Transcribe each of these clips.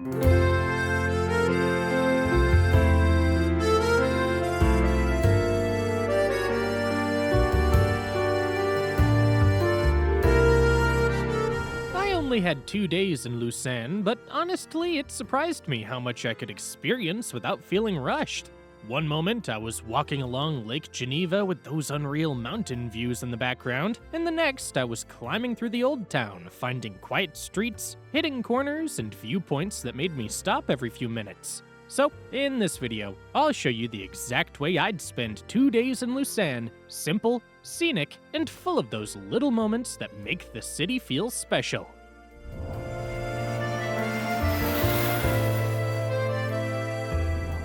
I only had 2 days in Lausanne, but honestly, it surprised me how much I could experience without feeling rushed. One moment, I was walking along Lake Geneva with those unreal mountain views in the background, and the next, I was climbing through the old town, finding quiet streets, hidden corners, and viewpoints that made me stop every few minutes. So, in this video, I'll show you the exact way I'd spend 2 days in Lausanne, simple, scenic, and full of those little moments that make the city feel special.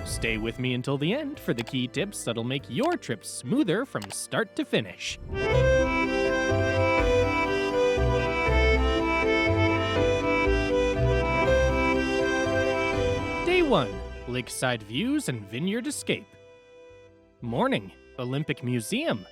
Stay with me until the end for the key tips that'll make your trip smoother from start to finish. Day 1. Lakeside views and vineyard escape. Morning. Olympic Museum.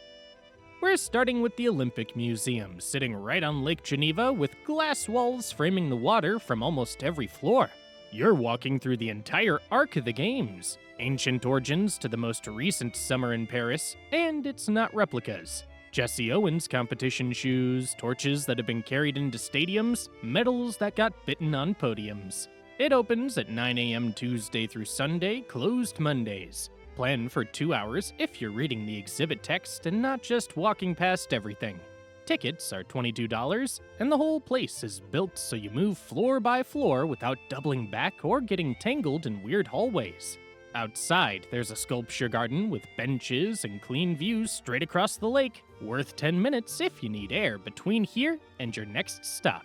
We're starting with the Olympic Museum, sitting right on Lake Geneva with glass walls framing the water from almost every floor. You're walking through the entire arc of the games, ancient origins to the most recent summer in Paris, and it's not replicas. Jesse Owens competition shoes, torches that have been carried into stadiums, medals that got bitten on podiums. It opens at 9 a.m. Tuesday through Sunday, closed Mondays. Plan for 2 hours if you're reading the exhibit text and not just walking past everything. Tickets are $22, and the whole place is built so you move floor by floor without doubling back or getting tangled in weird hallways. Outside, there's a sculpture garden with benches and clean views straight across the lake, worth 10 minutes if you need air between here and your next stop.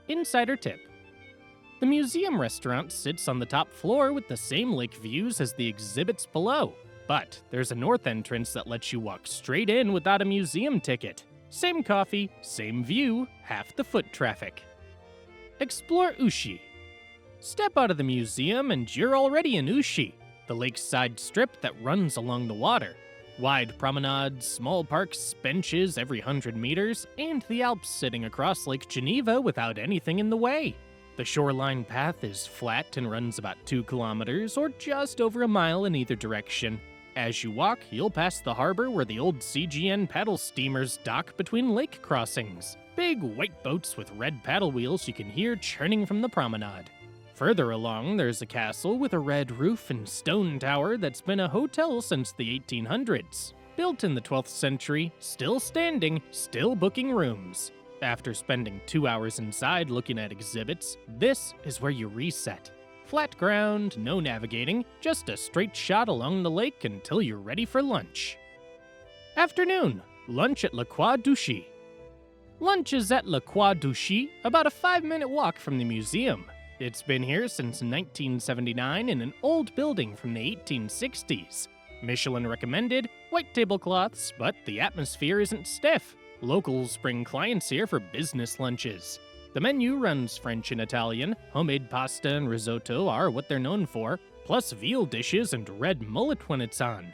Insider tip. The museum restaurant sits on the top floor with the same lake views as the exhibits below, but there's a north entrance that lets you walk straight in without a museum ticket. Same coffee, same view, half the foot traffic. Explore Ouchy. Step out of the museum and you're already in Ouchy, the lakeside strip that runs along the water. Wide promenades, small parks, benches every 100 meters, and the Alps sitting across Lake Geneva without anything in the way. The shoreline path is flat and runs about 2 kilometers or just over a mile in either direction. As you walk, you'll pass the harbor where the old CGN paddle steamers dock between lake crossings. Big white boats with red paddle wheels you can hear churning from the promenade. Further along, there's a castle with a red roof and stone tower that's been a hotel since the 1800s. Built in the 12th century, still standing, still booking rooms. After spending 2 hours inside looking at exhibits, this is where you reset. Flat ground, no navigating, just a straight shot along the lake until you're ready for lunch. Afternoon, lunch at Le Croix d'Ouchy. Lunch is at Le Croix d'Ouchy, about a 5-minute walk from the museum. It's been here since 1979 in an old building from the 1860s. Michelin recommended, white tablecloths, but the atmosphere isn't stiff. Locals bring clients here for business lunches. The menu runs French and Italian, homemade pasta and risotto are what they're known for, plus veal dishes and red mullet when it's on.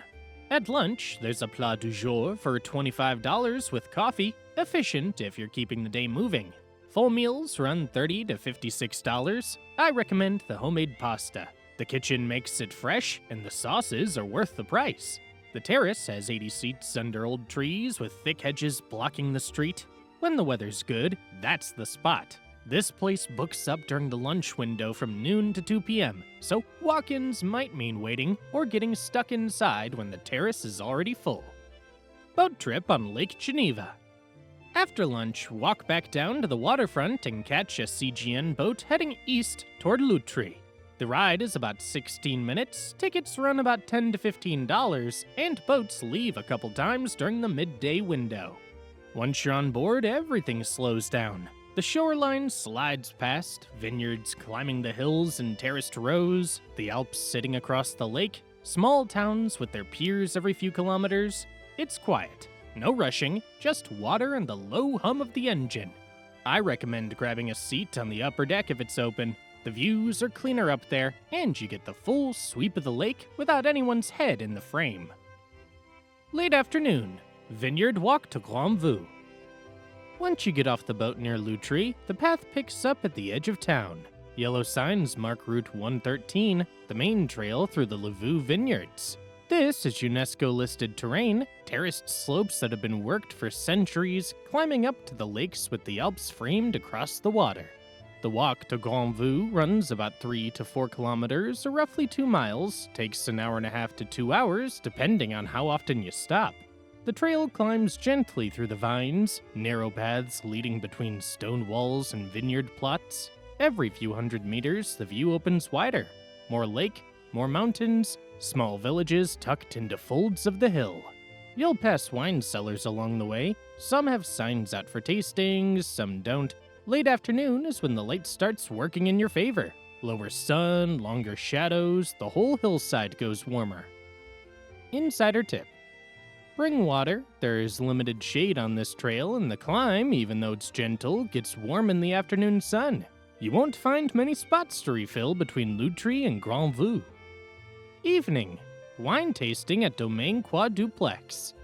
At lunch, there's a plat du jour for $25 with coffee, efficient if you're keeping the day moving. Full meals run $30 to $56. I recommend the homemade pasta. The kitchen makes it fresh, and the sauces are worth the price. The terrace has 80 seats under old trees with thick hedges blocking the street. When the weather's good, that's the spot. This place books up during the lunch window from noon to 2 p.m., so walk-ins might mean waiting or getting stuck inside when the terrace is already full. Boat trip on Lake Geneva. After lunch, walk back down to the waterfront and catch a CGN boat heading east toward Lutry. The ride is about 16 minutes, tickets run about $10 to $15, and boats leave a couple times during the midday window. Once you're on board, everything slows down. The shoreline slides past, vineyards climbing the hills in terraced rows, the Alps sitting across the lake, small towns with their piers every few kilometers. It's quiet. No rushing, just water and the low hum of the engine. I recommend grabbing a seat on the upper deck if it's open. The views are cleaner up there, and you get the full sweep of the lake without anyone's head in the frame. Late afternoon, vineyard walk to Grand Vue. Once you get off the boat near Lutry, the path picks up at the edge of town. Yellow signs mark Route 113, the main trail through the Lavaux vineyards. This is UNESCO-listed terrain, terraced slopes that have been worked for centuries, climbing up to the lakes with the Alps framed across the water. The walk to Grand Vue runs about 3 to 4 kilometers, or roughly 2 miles, takes an hour and a half to 2 hours, depending on how often you stop. The trail climbs gently through the vines, narrow paths leading between stone walls and vineyard plots. Every few hundred meters, the view opens wider. More lake, more mountains, small villages tucked into folds of the hill. You'll pass wine cellars along the way. Some have signs out for tastings, some don't. Late afternoon is when the light starts working in your favor. Lower sun, longer shadows, the whole hillside goes warmer. Insider tip. Bring water. There is limited shade on this trail, and the climb, even though it's gentle, gets warm in the afternoon sun. You won't find many spots to refill between Lutry and Grand Vue. Evening. Wine tasting at Domaine Quadruplex.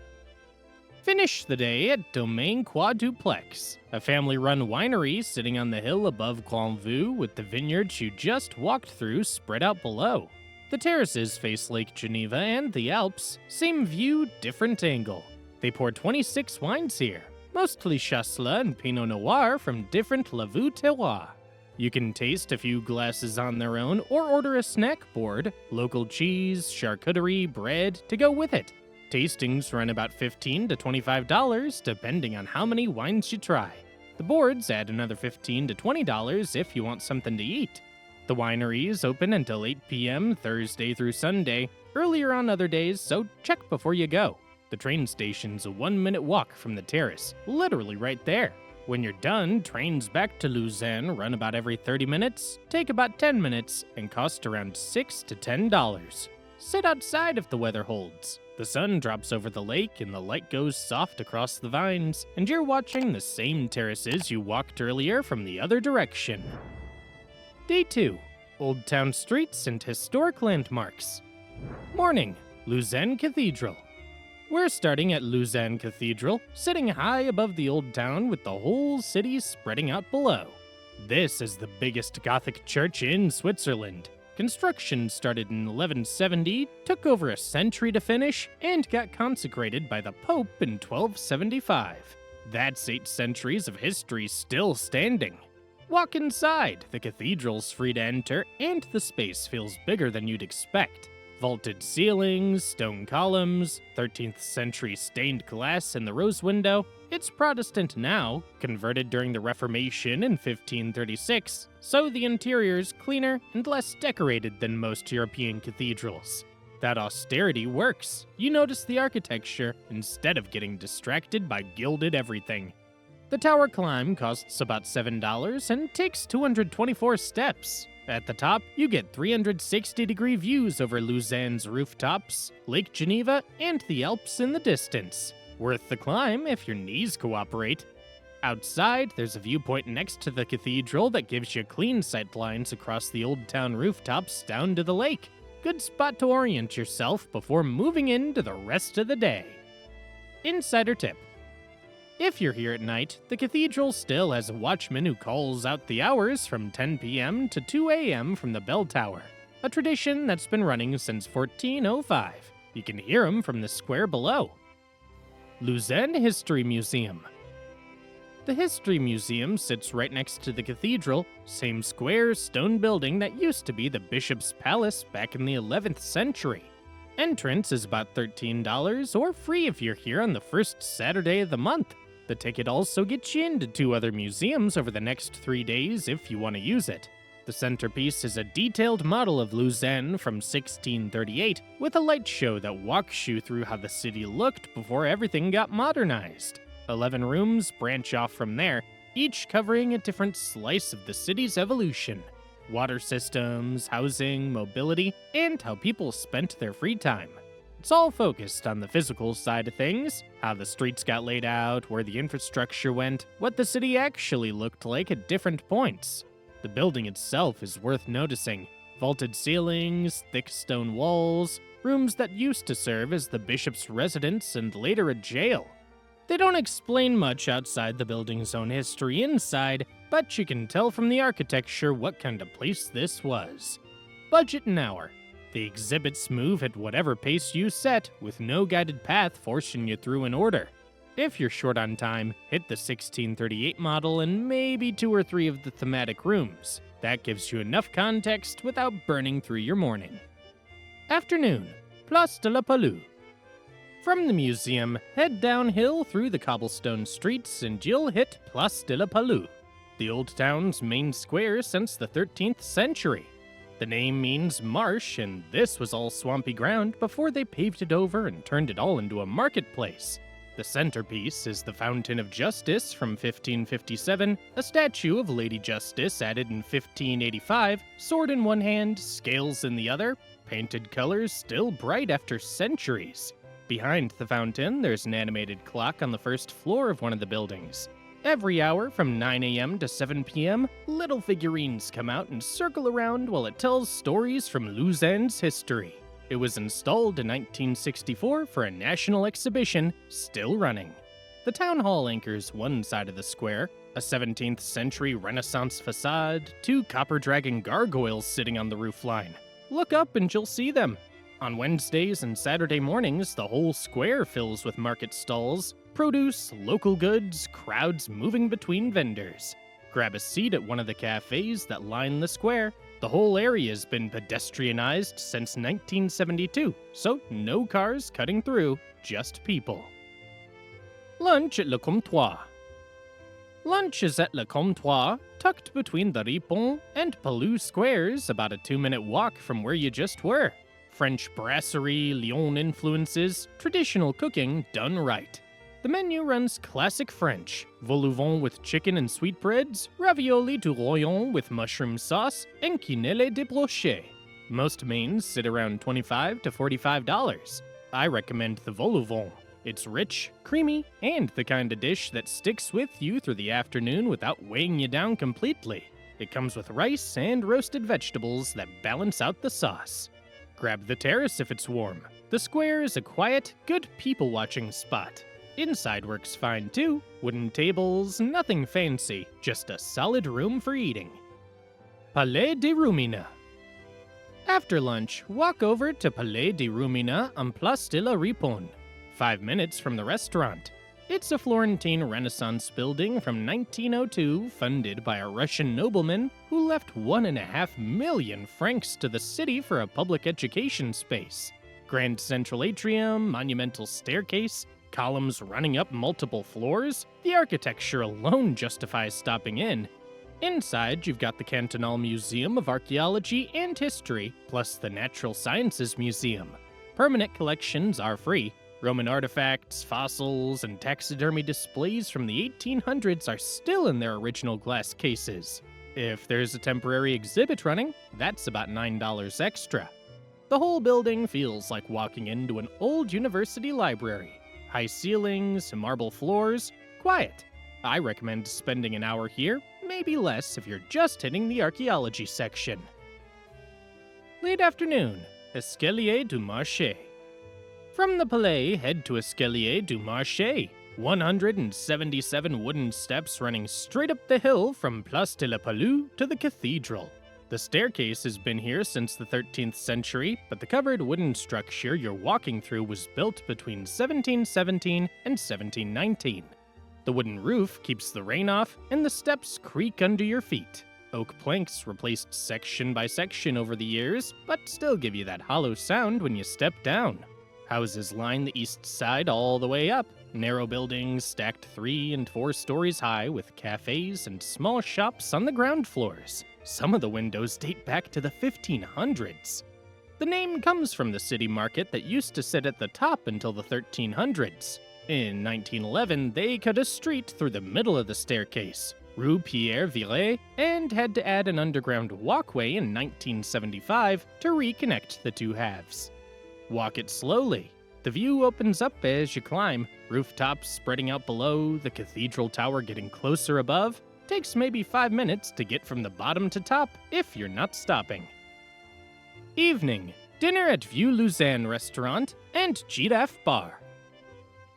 Finish the day at Domaine Quadruplex, a family-run winery sitting on the hill above Grand Vue with the vineyards you just walked through spread out below. The terraces face Lake Geneva and the Alps, same view, different angle. They pour 26 wines here, mostly Chasselas and Pinot Noir from different Lavaux terroirs. You can taste a few glasses on their own or order a snack board, local cheese, charcuterie, bread to go with it. Tastings run about $15 to $25 depending on how many wines you try. The boards add another $15 to $20 if you want something to eat. The winery is open until 8 p.m. Thursday through Sunday, earlier on other days, so check before you go. The train station's a 1-minute walk from the terrace, literally right there. When you're done, trains back to Lausanne run about every 30 minutes, take about 10 minutes, and cost around $6 to $10. Sit outside if the weather holds. The sun drops over the lake and the light goes soft across the vines, and you're watching the same terraces you walked earlier from the other direction. Day 2. Old Town Streets and Historic Landmarks. Morning. Lausanne Cathedral. We're starting at Lausanne Cathedral, sitting high above the old town with the whole city spreading out below. This is the biggest Gothic church in Switzerland. Construction started in 1170, took over a century to finish, and got consecrated by the Pope in 1275. That's 8 centuries of history still standing. Walk inside, the cathedral's free to enter, and the space feels bigger than you'd expect. Vaulted ceilings, stone columns, 13th century stained glass in the rose window. It's Protestant now, converted during the Reformation in 1536, so the interior's cleaner and less decorated than most European cathedrals. That austerity works. You notice the architecture instead of getting distracted by gilded everything. The tower climb costs about $7 and takes 224 steps. At the top, you get 360-degree views over Lausanne's rooftops, Lake Geneva, and the Alps in the distance. Worth the climb if your knees cooperate. Outside, there's a viewpoint next to the cathedral that gives you clean sight lines across the old town rooftops down to the lake. Good spot to orient yourself before moving into the rest of the day. Insider tip. If you're here at night, the cathedral still has a watchman who calls out the hours from 10 p.m. to 2 a.m. from the bell tower, a tradition that's been running since 1405. You can hear him from the square below. Lausanne History Museum. The History Museum sits right next to the cathedral, same square stone building that used to be the Bishop's Palace back in the 11th century. Entrance is about $13 or free if you're here on the first Saturday of the month. The ticket also gets you into 2 other museums over the next 3 days if you want to use it. The centerpiece is a detailed model of Lausanne from 1638 with a light show that walks you through how the city looked before everything got modernized. 11 rooms branch off from there, each covering a different slice of the city's evolution. Water systems, housing, mobility, and how people spent their free time. It's all focused on the physical side of things, how the streets got laid out, where the infrastructure went, what the city actually looked like at different points. The building itself is worth noticing. Vaulted ceilings, thick stone walls, rooms that used to serve as the bishop's residence and later a jail. They don't explain much outside the building's own history inside, but you can tell from the architecture what kind of place this was. Budget an hour. The exhibits move at whatever pace you set, with no guided path forcing you through in order. If you're short on time, hit the 1638 model and maybe 2 or 3 of the thematic rooms. That gives you enough context without burning through your morning. Afternoon, Place de la Palud. From the museum, head downhill through the cobblestone streets and you'll hit Place de la Palud, the old town's main square since the 13th century. The name means marsh, and this was all swampy ground before they paved it over and turned it all into a marketplace. The centerpiece is the Fountain of Justice from 1557, a statue of Lady Justice added in 1585, sword in one hand, scales in the other, painted colors still bright after centuries. Behind the fountain, there's an animated clock on the first floor of one of the buildings. Every hour from 9 a.m. to 7 p.m., little figurines come out and circle around while it tells stories from Lausann's history. It was installed in 1964 for a national exhibition, still running. The town hall anchors one side of the square, a 17th century Renaissance facade, 2 copper dragon gargoyles sitting on the roofline. Look up and you'll see them. On Wednesdays and Saturday mornings, the whole square fills with market stalls, produce, local goods, crowds moving between vendors. Grab a seat at one of the cafés that line the square. The whole area's been pedestrianized since 1972, so no cars cutting through, just people. Lunch at Le Comptoir. Lunch is at Le Comptoir, tucked between the Ripon and Palud squares, about a 2-minute walk from where you just were. French brasserie, Lyon influences, traditional cooking done right. The menu runs classic French, vol au vent with chicken and sweetbreads, ravioli du royon with mushroom sauce, and quenelle de brochet. Most mains sit around $25 to $45. I recommend the vol au vent. It's rich, creamy, and the kind of dish that sticks with you through the afternoon without weighing you down completely. It comes with rice and roasted vegetables that balance out the sauce. Grab the terrace if it's warm. The square is a quiet, good people-watching spot. Inside works fine too. Wooden tables, nothing fancy, just a solid room for eating. Palais de Rumine. After lunch, walk over to Palais de Rumine on Place de la Ripon, 5 minutes from the restaurant. It's a Florentine Renaissance building from 1902, funded by a Russian nobleman who left 1.5 million francs to the city for a public education space. Grand central atrium, monumental staircase, columns running up multiple floors, the architecture alone justifies stopping in. Inside, you've got the Cantonal Museum of Archaeology and History, plus the Natural Sciences Museum. Permanent collections are free. Roman artifacts, fossils, and taxidermy displays from the 1800s are still in their original glass cases. If there's a temporary exhibit running, that's about $9 extra. The whole building feels like walking into an old university library. High ceilings, marble floors, quiet. I recommend spending an hour here, maybe less if you're just hitting the archaeology section. Late afternoon, Escaliers du Marché. From the Palais, head to Escaliers du Marché, 177 wooden steps running straight up the hill from Place de la Palud to the cathedral. The staircase has been here since the 13th century, but the covered wooden structure you're walking through was built between 1717 and 1719. The wooden roof keeps the rain off, and the steps creak under your feet. Oak planks replaced section by section over the years, but still give you that hollow sound when you step down. Houses line the east side all the way up. Narrow buildings stacked 3 and 4 stories high with cafes and small shops on the ground floors. Some of the windows date back to the 1500s. The name comes from the city market that used to sit at the top until the 1300s. In 1911, they cut a street through the middle of the staircase, Rue Pierre Viret, and had to add an underground walkway in 1975 to reconnect the two halves. Walk it slowly. The view opens up as you climb, rooftops spreading out below, the cathedral tower getting closer above. Takes maybe 5 minutes to get from the bottom to top if you're not stopping. Evening, dinner at Vieux Lausanne restaurant and Giraffe bar.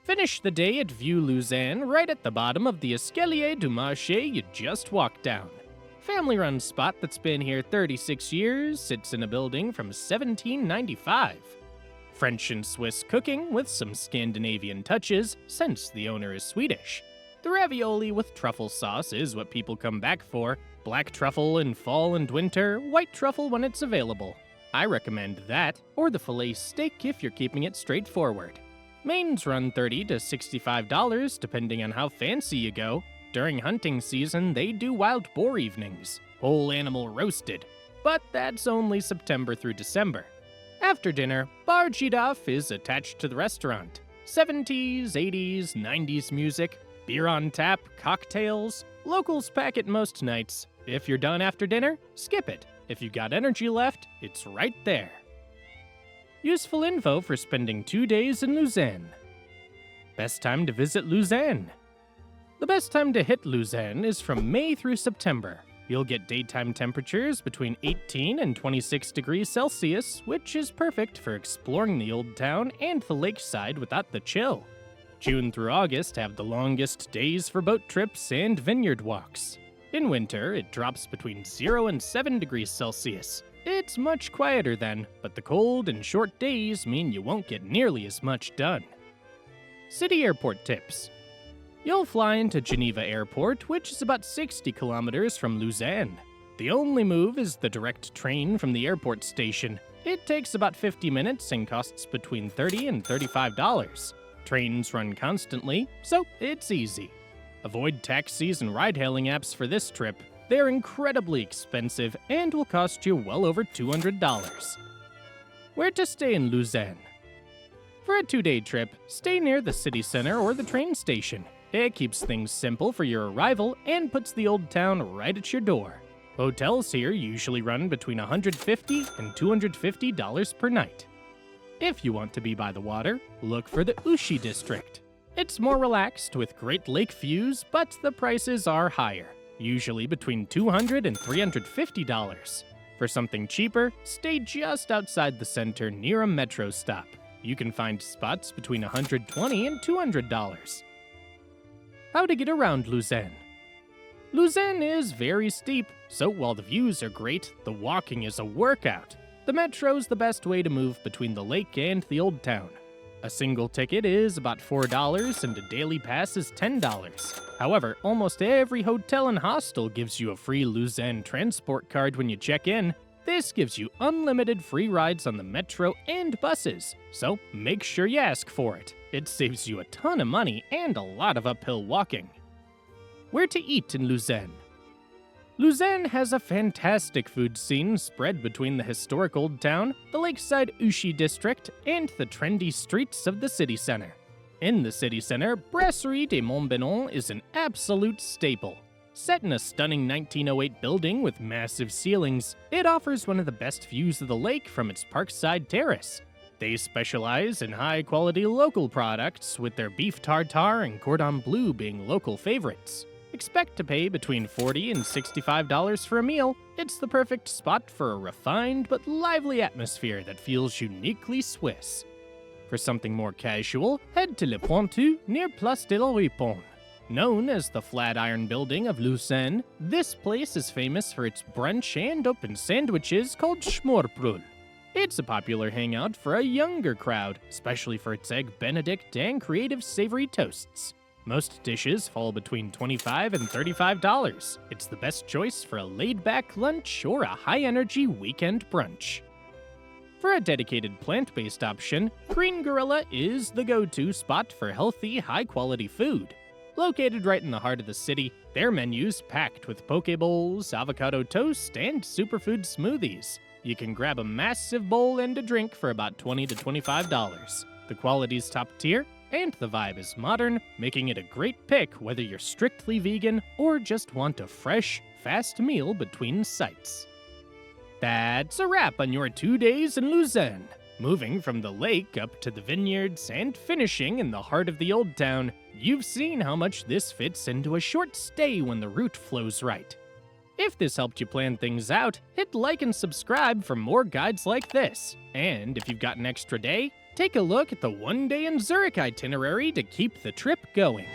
Finish the day at View Lausanne right at the bottom of the Escaliers du Marché you just walked down. Family-run spot that's been here 36 years, sits in a building from 1795. French and Swiss cooking with some Scandinavian touches, since the owner is Swedish. The ravioli with truffle sauce is what people come back for. Black truffle in fall and winter, white truffle when it's available. I recommend that, or the filet steak if you're keeping it straightforward. Mains run $30 to $65 depending on how fancy you go. During hunting season, they do wild boar evenings, whole animal roasted, but that's only September through December. After dinner, Bar Gidaf is attached to the restaurant. 70s, 80s, 90s music, beer on tap, cocktails. Locals pack it most nights. If you're done after dinner, skip it. If you've got energy left, it's right there. Useful info for spending 2 days in Lausanne. Best time to visit Lausanne. The best time to hit Lausanne is from May through September. You'll get daytime temperatures between 18 and 26 degrees Celsius, which is perfect for exploring the old town and the lakeside without the chill. June through August have the longest days for boat trips and vineyard walks. In winter, it drops between 0 and 7 degrees Celsius. It's much quieter then, but the cold and short days mean you won't get nearly as much done. City airport tips. You'll fly into Geneva Airport, which is about 60 kilometers from Lausanne. The only move is the direct train from the airport station. It takes about 50 minutes and costs between $30 and $35. Trains run constantly, so it's easy. Avoid taxis and ride-hailing apps for this trip. They're incredibly expensive and will cost you well over $200. Where to stay in Lausanne? For a 2-day trip, stay near the city center or the train station. It keeps things simple for your arrival and puts the old town right at your door. Hotels here usually run between $150 and $250 per night. If you want to be by the water, look for the Ouchy district. It's more relaxed with great lake views, but the prices are higher, usually between $200 and $350. For something cheaper, stay just outside the center near a metro stop. You can find spots between $120 and $200. How to get around Lausanne? Lausanne is very steep, so while the views are great, the walking is a workout. The metro's the best way to move between the lake and the old town. A single ticket is about $4 and a daily pass is $10. However, almost every hotel and hostel gives you a free Lausanne transport card when you check in. This gives you unlimited free rides on the metro and buses, so make sure you ask for it. It saves you a ton of money and a lot of uphill walking. Where to eat in Lausanne? Lausanne has a fantastic food scene spread between the historic old town, the Lakeside Ouchy district, and the trendy streets of the city center. In the city center, Brasserie des Montbenon is an absolute staple. Set in a stunning 1908 building with massive ceilings, it offers one of the best views of the lake from its parkside terrace. They specialize in high-quality local products, with their beef tartare and cordon bleu being local favorites. Expect to pay between $40 and $65 for a meal. It's the perfect spot for a refined but lively atmosphere that feels uniquely Swiss. For something more casual, head to Le Pointu near Place de la Ripon. Known as the Flatiron Building of Lausanne, this place is famous for its brunch and open sandwiches called Schmorbrul. It's a popular hangout for a younger crowd, especially for its egg benedict and creative savory toasts. Most dishes fall between $25 and $35. It's the best choice for a laid-back lunch or a high-energy weekend brunch. For a dedicated plant-based option, Green Gorilla is the go-to spot for healthy, high-quality food. Located right in the heart of the city, their menu's packed with poke bowls, avocado toast, and superfood smoothies. You can grab a massive bowl and a drink for about $20 to $25. The quality's top tier, and the vibe is modern, making it a great pick whether you're strictly vegan or just want a fresh, fast meal between sights. That's a wrap on your 2 days in Lausanne. Moving from the lake up to the vineyards and finishing in the heart of the old town, you've seen how much this fits into a short stay when the route flows right. If this helped you plan things out, hit like and subscribe for more guides like this. And if you've got an extra day, Take a look at the one-day in Zurich itinerary to keep the trip going.